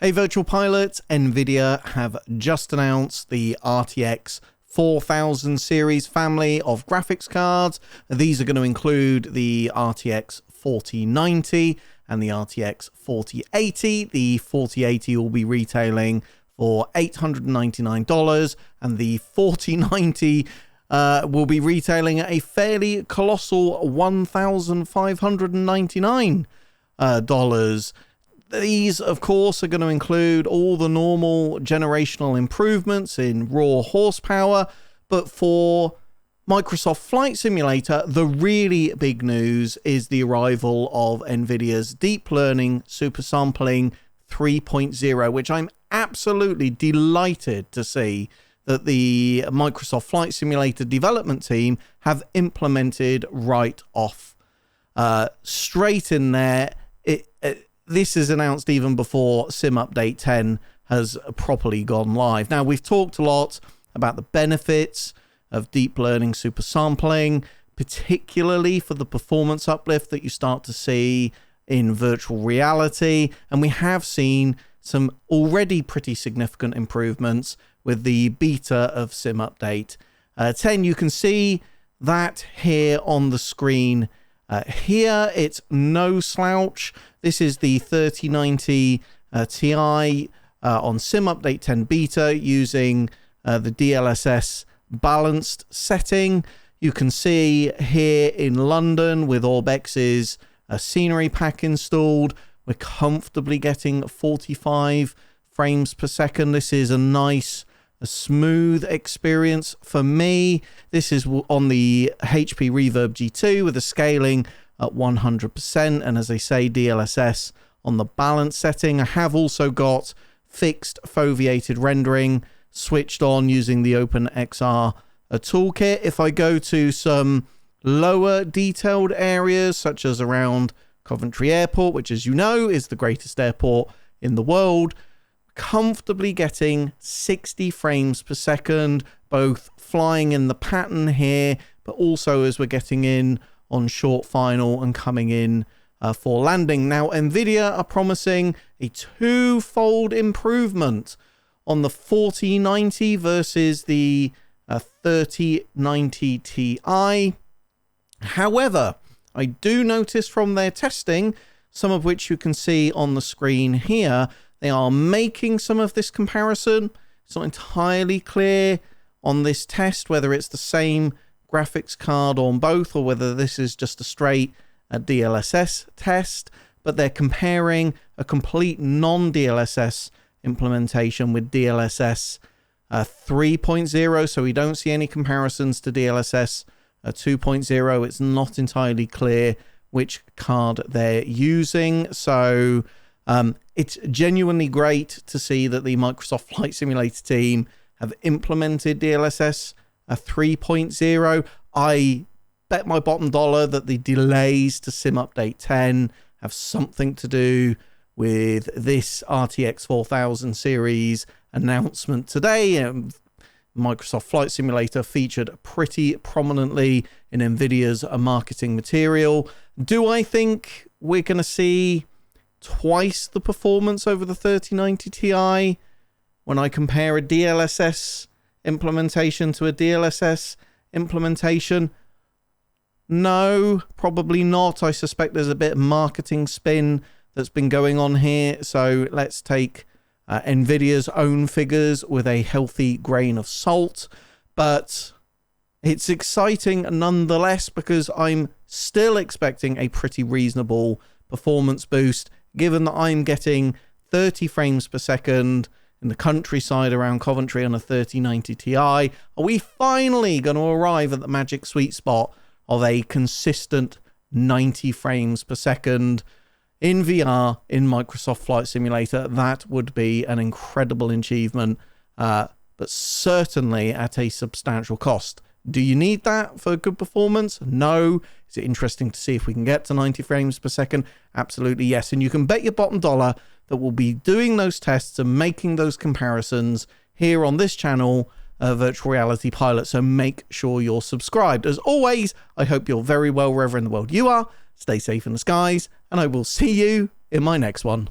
Hey Virtual Pilot, NVIDIA have just announced the RTX 4000 series family of graphics cards. These are going to include the RTX 4090 and the RTX 4080. The 4080 will be retailing for $899 and the 4090 will be retailing at a fairly colossal $1,599. These, of course, are going to include all the normal generational improvements in raw horsepower, but for Microsoft Flight Simulator, the really big news is the arrival of NVIDIA's Deep Learning Supersampling 3.0, which I'm absolutely delighted to see that the Microsoft Flight Simulator development team have implemented right off. Straight in there, this is announced even before Sim Update 10 has properly gone live. Now, we've talked a lot about the benefits of deep learning supersampling, particularly for the performance uplift that you start to see in virtual reality. And we have seen some already pretty significant improvements with the beta of Sim Update 10. You can see that here on the screen. Here, it's no slouch. This is the 3090 Ti on Sim Update 10 beta using the DLSS balanced setting. You can see here in London with Orbex's scenery pack installed, we're comfortably getting 45 frames per second. This is a nice, smooth experience for me. This is on the HP Reverb G2 with the scaling at 100%, and as I say, DLSS on the balance setting. I have also got fixed foveated rendering switched on using the OpenXR toolkit. If I go to some lower detailed areas, such as around Coventry Airport, which, as you know, is the greatest airport in the world, comfortably getting 60 frames per second, both flying in the pattern here, but also as we're getting in on short final and coming in for landing. Now, NVIDIA are promising a twofold improvement on the 4090 versus the 3090 Ti. However, I do notice from their testing, some of which you can see on the screen here, they are making some of this comparison. It's not entirely clear on this test whether it's the same graphics card on both or whether this is just a straight DLSS test, but they're comparing a complete non-DLSS implementation with DLSS 3.0, so we don't see any comparisons to DLSS 2.0. It's not entirely clear which card they're using, so it's genuinely great to see that the Microsoft Flight Simulator team have implemented DLSS 3.0. I bet my bottom dollar that the delays to Sim Update 10 have something to do with this RTX 4000 series announcement today. Microsoft Flight Simulator featured pretty prominently in NVIDIA's marketing material. Do I think we're going to see twice the performance over the 3090 Ti when I compare a DLSS implementation to a DLSS implementation? No, probably not. I suspect there's a bit of marketing spin that's been going on here, so let's take NVIDIA's own figures with a healthy grain of salt. But it's exciting nonetheless because I'm still expecting a pretty reasonable performance boost, given that I'm getting 30 frames per second in the countryside around Coventry on a 3090 Ti. Are we finally going to arrive at the magic sweet spot of a consistent 90 frames per second in VR in Microsoft Flight Simulator? That would be an incredible achievement, but certainly at a substantial cost. Do you need that for good performance? No. Is it interesting to see if we can get to 90 frames per second? Absolutely yes. And you can bet your bottom dollar that we'll be doing those tests and making those comparisons here on this channel, Virtual Reality Pilot. So make sure you're subscribed. As always, I hope you're very well wherever in the world you are. Stay safe in the skies, and I will see you in my next one.